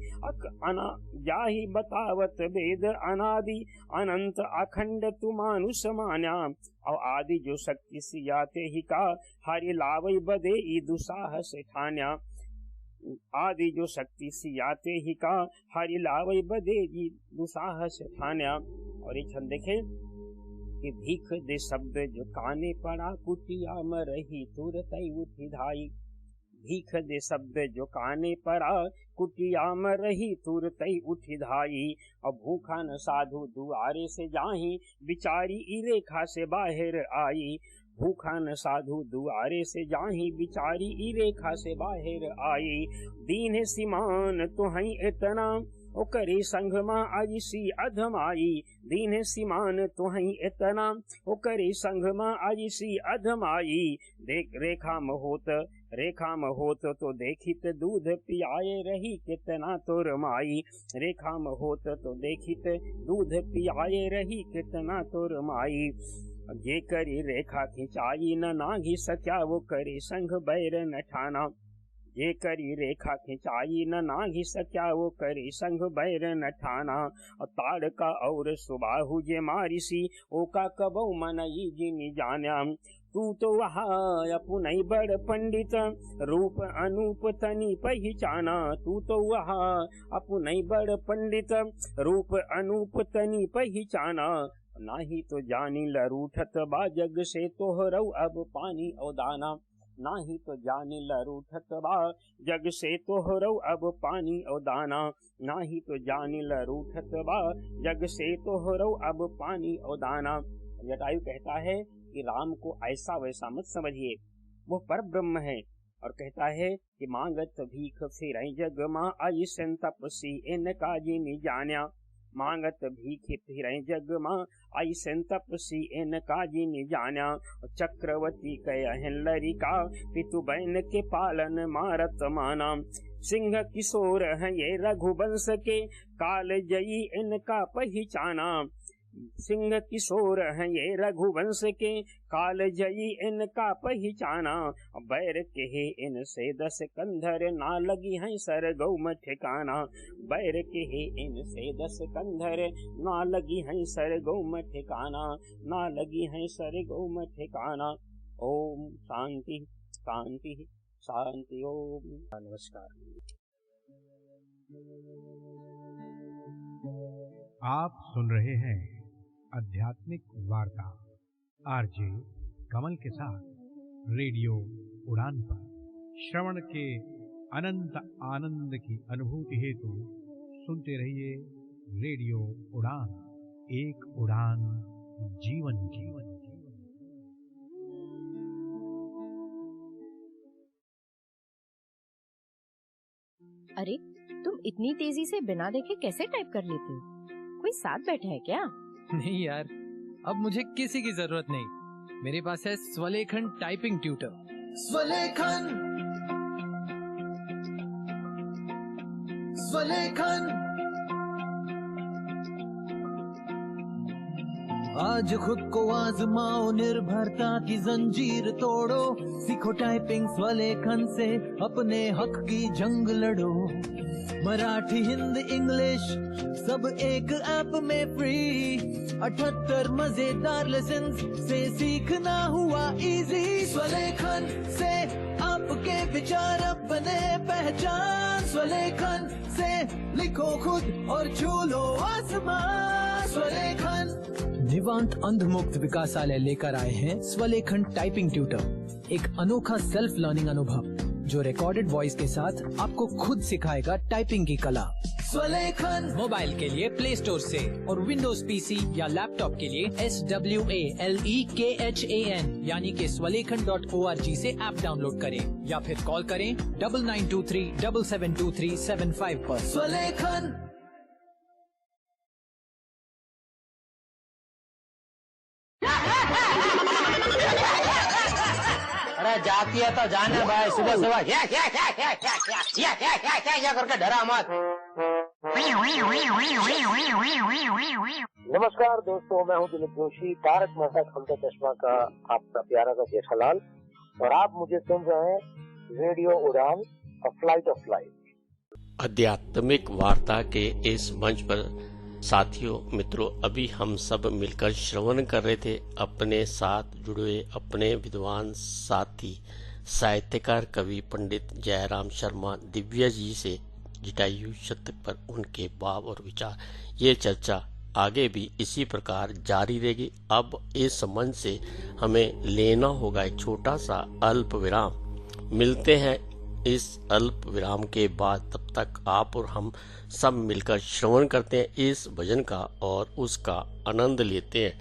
जाहि बतावत वेद अनादि, अनंत अखंड तु मानुष मान्या। और आदि जो शक्ति सियाते ही का, हरि लावै बदे ई दुसाहस ठान्या। आदि जो शक्ति सियाते ही का, हरि लावै बदे ई दुसाहस ठान्या। और ये छंद देखे कि भीख दे शब्द जो काने पड़ा, कुटिया में रही तुरतई उठी धाई। भीख दे शब्द जो काने पड़ा, कुटिया में रही तुरतई उठी धाई। और भूखा न साधु दुआरे से जाही, बिचारी ई रेखा से बाहर आई। भूखा न साधु दुआरे से जाही, बिचारी ई रेखा से बाहर आई। दीन सिमान तुहई इतना, ओ करे संग माँ आईसी अधमाई। दीन सिमान तुहई इतना, ओ करे संग माँ आईसी अधमाई। देख रेखा में होत तो देखित दूध पियाए रही कितना तोर माई। रेखा में होत तो देखित दूध पियाए रही कितना तोर माई। जे करी रेखा खिंचाई न नाघी सक्या, वो करे संग बैर न ठाना। जे करी रेखा खिंचाई न नाघी सक्या, वो करे संग बैर न ठाना। और ताड़का और सुबाहु जे मारिसी, ओका कबऊ मनई जिनि जान्या। तू तो वहाँ अपनई बड़ पंडित, रूप अनूप तनि पहचाना। तू तो वहाँ अपनई बड़ पंडित, रूप अनूप तनि पहचाना। नाही तो जानी लरूठत बा, जग से तोहरऊ अब पानी और दाना। नाही तो जानी लरूठत बा, जग से तोहरऊ अब पानी और दाना। नाही तो जानी लरूठत बा, जग से तोहरऊ अब पानी और दाना। जटायु कहता है कि राम को ऐसा वैसा मत समझिए, वो पर ब्रह्म है। और कहता है कि मांगत भीख फिर जग माँ, आई तपसी इनका जिनि जान्या। मांगत भीख फिर जग माँ, आई तपसी इनका जिनि जान्या। चक्रवती कहन लरिका, पितु बहन के पालन मारत माना। सिंह किशोर हैं ये रघुवंश के, काल जयी इनका पहचाना। सिंह किशोर हैं ये रघुवंश के, काल जयी इनका पहचाना। बैर के इनसे 10 कंधर, ना लगी हैं सर गौ ठिकाना। बैर के इनसे 10 कंधर, ना लगी हैं सर गौ ठिकाना। ना लगी हैं सर गौ ठिकाना। ओम शांति शांति शांति। ओम नमस्कार। आप सुन रहे हैं आध्यात्मिक वार्ता आरजे कमल के साथ रेडियो उड़ान पर। श्रवण के अनंत आनंद की अनुभूति हेतु सुनते रहिए रेडियो उड़ान। एक उड़ान जीवन की। अरे तुम इतनी तेजी से बिना देखे कैसे टाइप कर लेते हो? कोई साथ बैठा है क्या? नहीं यार, अब मुझे किसी की जरूरत नहीं। मेरे पास है स्वलेखन टाइपिंग ट्यूटर। स्वलेखन, स्वलेखन। आज खुद को आजमाओ, निर्भरता की जंजीर तोड़ो, सीखो टाइपिंग स्वलेखन से, अपने हक की जंग लड़ो। मराठी, हिंदी, इंग्लिश सब एक ऐप में फ्री, 78 मजेदार लेसन से सीखना हुआ इजी। स्वलेखन से आपके विचार अब बने पहचान, स्वलेखन से लिखो खुद और छू लो आसमान। स्वलेखन। जीवांत अंधमुक्त विकासालय लेकर आए हैं स्वलेखन टाइपिंग ट्यूटर, एक अनोखा सेल्फ लर्निंग अनुभव जो रिकॉर्डेड वॉइस के साथ आपको खुद सिखाएगा टाइपिंग की कला। स्वलेखन। मोबाइल के लिए प्ले स्टोर से और विंडोज पीसी या लैपटॉप के लिए SWALEKHAN यानी कि swalekhan.org से ऐप डाउनलोड करें या फिर कॉल करें 9923772375 पर। स्वलेखन। अरे जाती है तो जाने भाई, सुबह सुबह क्या करके डरा मत। नमस्कार दोस्तों, मैं हूं दिलीप जोशी, तारक मेहता का उल्टा चश्मा का आपका प्यारा का जेठालाल, और आप मुझे सुन रहे हैं रेडियो उड़ान, अ फ्लाइट ऑफ लाइफ। आध्यात्मिक वार्ता के इस मंच पर साथियों, मित्रों, अभी हम सब मिलकर श्रवण कर रहे थे अपने साथ जुड़े अपने विद्वान साथी साहित्यकार कवि पंडित जयराम शर्मा दिव्या जी से जटायु शतक पर उनके भाव और विचार। ये चर्चा आगे भी इसी प्रकार जारी रहेगी। अब इस मंच से हमें लेना होगा एक छोटा सा अल्प विराम। मिलते हैं इस अल्प विराम के बाद। तब तक आप और हम सब मिलकर श्रवण करते हैं इस भजन का और उसका आनंद लेते हैं।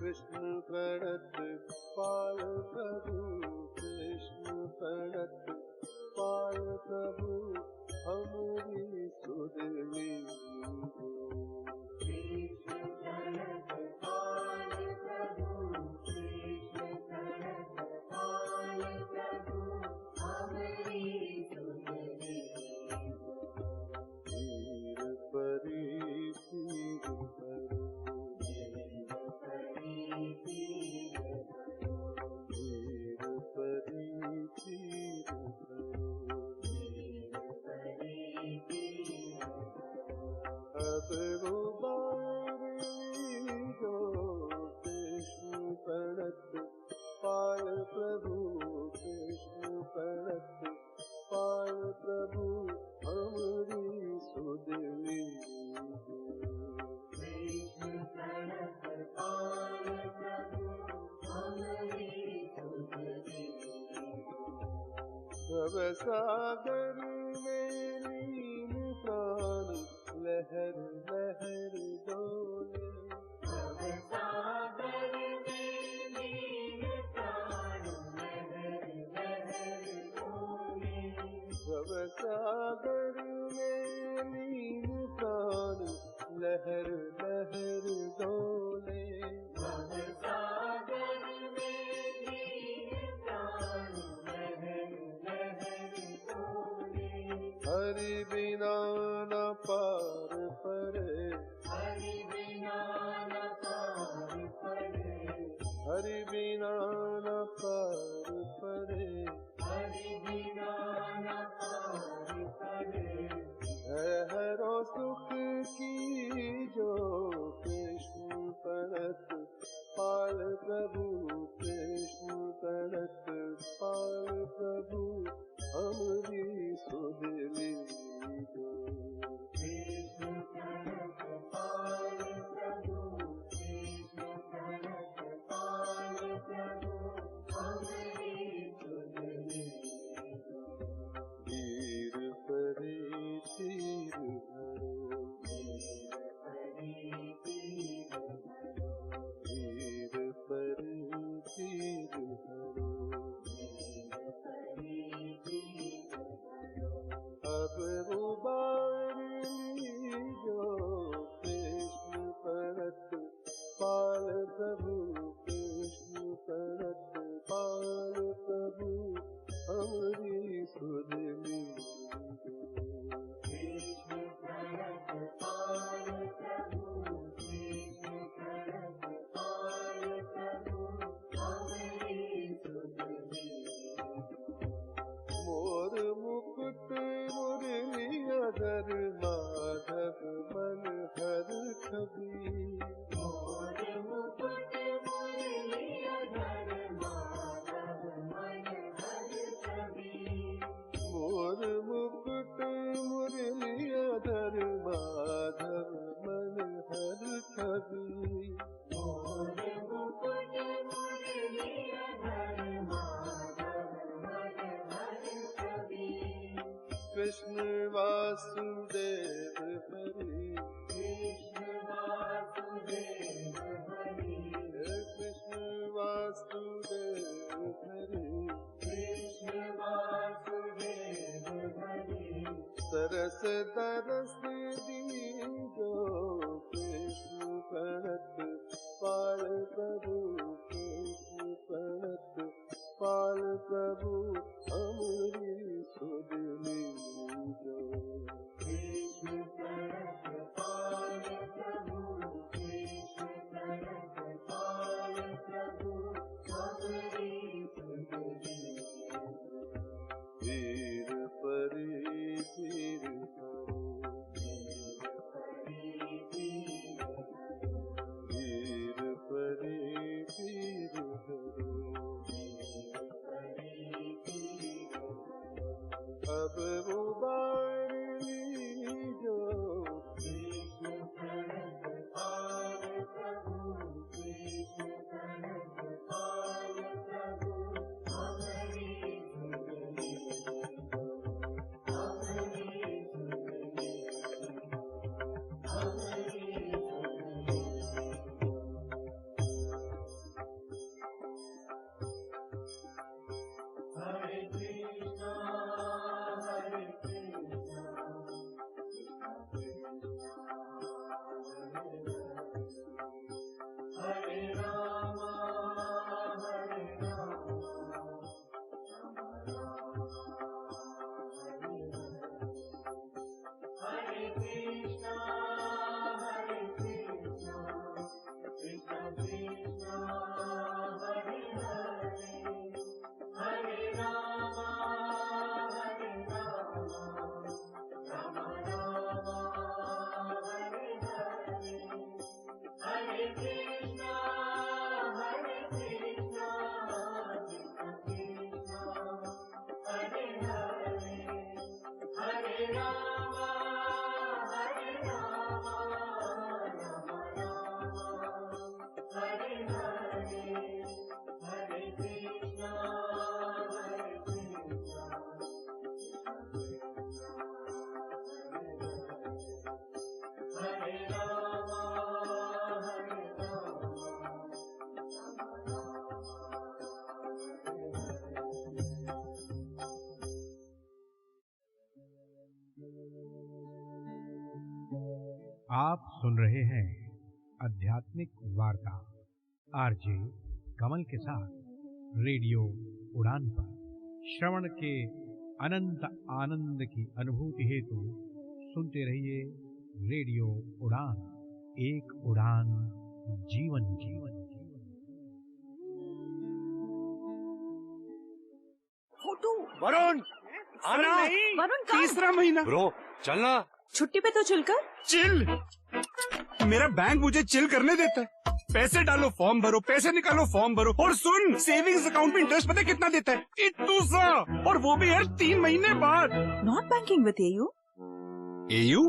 कृष्ण प्रणत पाल प्रभु, कृष्ण प्रणत पाल प्रभु, हमारी सुध लीजो। कृष्ण प्रणत पाल प्रभु, कृष्ण प्रणत पाल प्रभु, हमारी सुध लीजो। धीर परी धीर करो, अब जो कृष्ण प्रणत पाल प्रभु, कृष्ण प्रणत पाल प्रभु, हमारी सुध लीजो। कृष्ण प्रणत पाल प्रभु, हमारी सुध लीजो। भव सागर में लीन प्राण लहर लहर डोले, भव सागर में लीन प्राण लहर लहर डोले, भव सागर में लीन प्राण लहर लहर डोले, भव सागर में लीन प्राण लहर लहर डोले। हरि बिना न पार परे, हरि बिना न पार परे, हरि बिना न पार परे, हरि मोर मुकुट मुरलीधर माधव मन हर छवि मोर मुकुट मुरलीधर माधव मन हर छवि कृष्ण वासुदेव हरि कृष्ण वासुदेव हरि कृष्ण वासुदेव हरि कृष्ण वासुदेव हरि सरस दरस दीजो कृष्ण प्रणत पाल प्रभु कृष्ण प्रणत पाल प्रभु अमरी सुध लीजो कृष्ण प्रणत पाल प्रभु कृष्ण प्रणत पाल प्रभु अमरी सुध लीजो वीर परी वीर हरो वीर परी वीर हरो अब उबार लीजो कृष्ण प्रणत पाल प्रभु कृष्ण प्रणत पाल प्रभु अमरी सुध लीजो अमरी सुध लीजो अमरी हरे कृष्णा हरे कृष्णा हरे राम हरे राम हरे कृष्णा हरे कृष्णा कृष्ण कृष्ण हरे हरे हरे राम राम राम हरे हरे हरे कृष्णा कृष्ण कृष्ण हरे हरे हरे राम राम राम हरे हरे हरे कृष्णा हरे राम आप सुन रहे हैं आध्यात्मिक वार्ता आरजे कमल के साथ रेडियो उड़ान पर। श्रवण के अनंत आनंद की अनुभूति हेतु सुनते रहिए रेडियो उड़ान, एक उड़ान जीवन जीवन। वरुण आना वरुण तीसरा महीना ब्रो चलना छुट्टी पे तो चिलकर चिल। मेरा बैंक मुझे चिल करने देता है। पैसे डालो फॉर्म भरो, पैसे निकालो फॉर्म भरो, और सुन सेविंग्स अकाउंट में इंटरेस्ट पता कितना देता है? इतना सा, और वो भी हर 3 महीने बाद। Not banking with AU. AU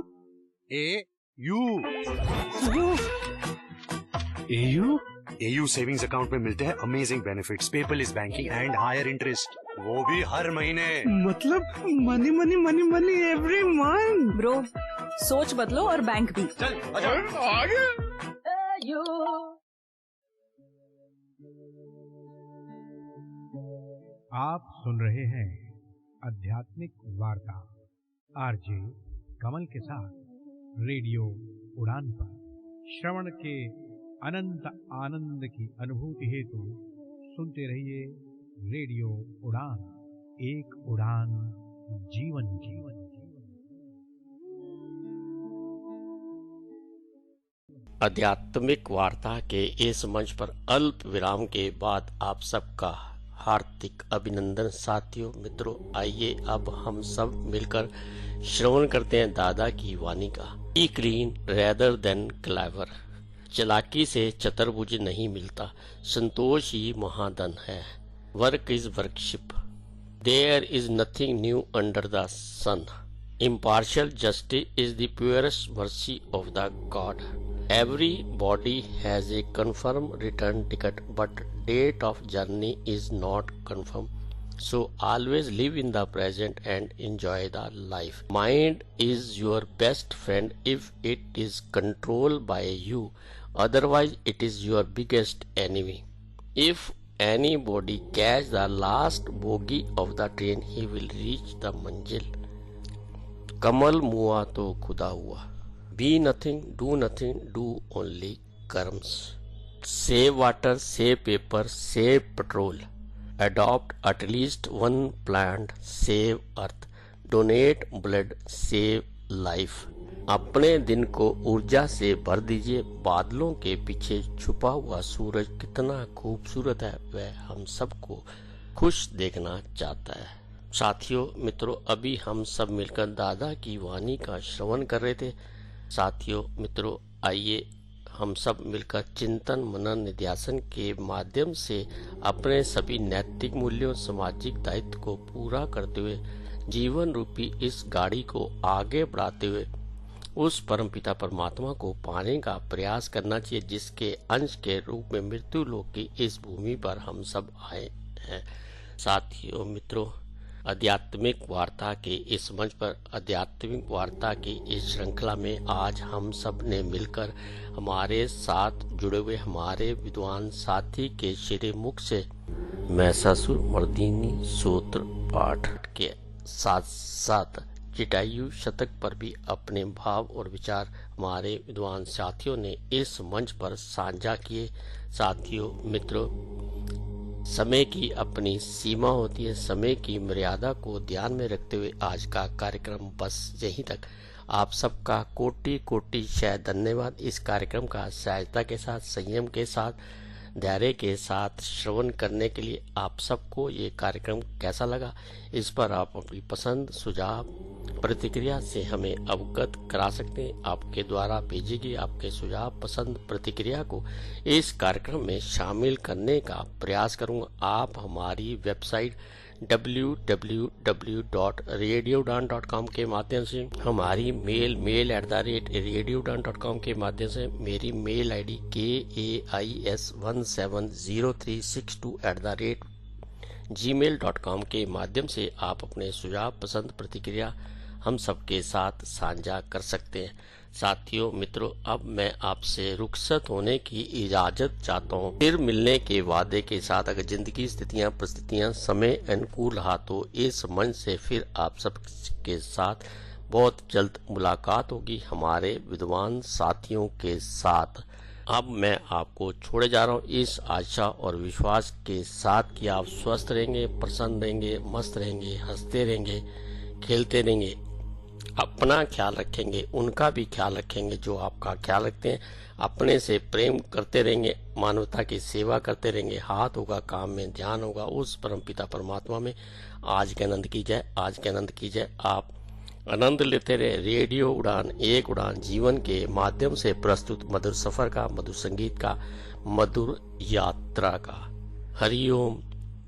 AU AU savings account में मिलते हैं amazing benefits, paperless banking and higher interest, वो भी हर महीने। मतलब money money money money every month. Bro सोच बदलो और बैंक भी। चल आगे। आप सुन रहे हैं आध्यात्मिक वार्ता आरजे कमल के साथ रेडियो उड़ान पर। श्रवण के अनंत आनंद की अनुभूति हेतु सुनते रहिए रेडियो उड़ान, एक उड़ान जीवन जीवन। आध्यात्मिक वार्ता के इस मंच पर अल्प विराम के बाद आप सबका हार्दिक अभिनंदन। साथियों मित्रों, आइए अब हम सब मिलकर श्रवण करते हैं दादा की वाणी का। B clean rather than clever. चालाकी से चतुर्भुज नहीं मिलता, संतोष ही महाधन है। Work is worship, There is nothing new under the sun. Impartial justice is the purest mercy of the God. Everybody has a confirmed return ticket, but date of journey is not confirmed. So always live in the present and enjoy the life. Mind is your best friend if it is controlled by you. Otherwise, it is your biggest enemy. If anybody catch the last bogie of the train, he will reach the manzil. कमल मुआ तो खुदा हुआ. Be nothing, do only karmas. Save water, save paper, save petrol. Adopt at least one plant, save earth. Donate blood, save life. अपने दिन को ऊर्जा से भर दीजिए. बादलों के पीछे छुपा हुआ सूरज कितना खूबसूरत है, वह हम सबको खुश देखना चाहता है. साथियों मित्रों, अभी हम सब मिलकर दादा की वाणी का श्रवण कर रहे थे. साथियों मित्रों, आइए हम सब मिलकर चिंतन मनन निध्यासन के माध्यम से अपने सभी नैतिक मूल्यों, सामाजिक दायित्व को पूरा करते हुए जीवन रूपी इस गाड़ी को आगे बढ़ाते हुए उस परमपिता परमात्मा को पाने का प्रयास करना चाहिए, जिसके अंश के रूप में मृत्यु लोक की इस भूमि पर हम सब आए हैं. साथियों मित्रों, आध्यात्मिक वार्ता के इस मंच पर आध्यात्मिक वार्ता की इस श्रृंखला में आज हम सब ने मिलकर हमारे साथ जुड़े हुए हमारे विद्वान साथी के श्री मुख से महसासुर मर्दिनी सूत्र पाठ के साथ साथ जटायु शतक पर भी अपने भाव और विचार हमारे विद्वान साथियों ने इस मंच पर साझा किए. साथियों मित्रों, समय की अपनी सीमा होती है. समय की मर्यादा को ध्यान में रखते हुए आज का कार्यक्रम बस यहीं तक. आप सबका कोटि कोटि शायद धन्यवाद. इस कार्यक्रम का सहजता के साथ, संयम के साथ, धैर्य के साथ श्रवण करने के लिए आप सबको ये कार्यक्रम कैसा लगा, इस पर आप अपनी पसंद, सुझाव, प्रतिक्रिया से हमें अवगत करा सकते हैं. आपके द्वारा भेजी गई आपके सुझाव, पसंद, प्रतिक्रिया को इस कार्यक्रम में शामिल करने का प्रयास करूंगा. आप हमारी वेबसाइट www.radioudan.com के माध्यम से, हमारी मेल @radioudan.com के माध्यम से, मेरी मेल आईडी KAIS170362@gmail.com के माध्यम से आप अपने सुझाव, पसंद, प्रतिक्रिया हम सबके साथ साझा कर सकते हैं. साथियों मित्रों, अब मैं आपसे रुखसत होने की इजाजत चाहता हूँ. फिर मिलने के वादे के साथ, अगर जिंदगी स्थितियाँ परिस्थितियाँ समय अनुकूल रहा तो इस मंच से फिर आप सबके साथ बहुत जल्द मुलाकात होगी हमारे विद्वान साथियों के साथ. अब मैं आपको छोड़े जा रहा हूँ इस आशा और विश्वास के साथ कि आप स्वस्थ रहेंगे, प्रसन्न रहेंगे, मस्त रहेंगे, हंसते रहेंगे, खेलते रहेंगे, अपना ख्याल रखेंगे, उनका भी ख्याल रखेंगे जो आपका ख्याल रखते हैं, अपने से प्रेम करते रहेंगे, मानवता की सेवा करते रहेंगे, हाथ होगा काम में, ध्यान होगा उस परमपिता परमात्मा में. आज के आनंद की जय, आज के आनंद की जय. आप आनंद लेते रहे रेडियो उड़ान, एक उड़ान जीवन के माध्यम से प्रस्तुत मधुर सफर का, मधुर संगीत का, मधुर यात्रा का. हरिओम.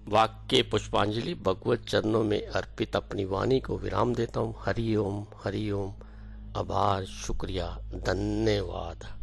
वाक्य पुष्पांजलि भगवत चरणों में अर्पित अपनी वाणी को विराम देता हूँ. हरि ओम, हरि ओम. आभार, शुक्रिया, धन्यवाद.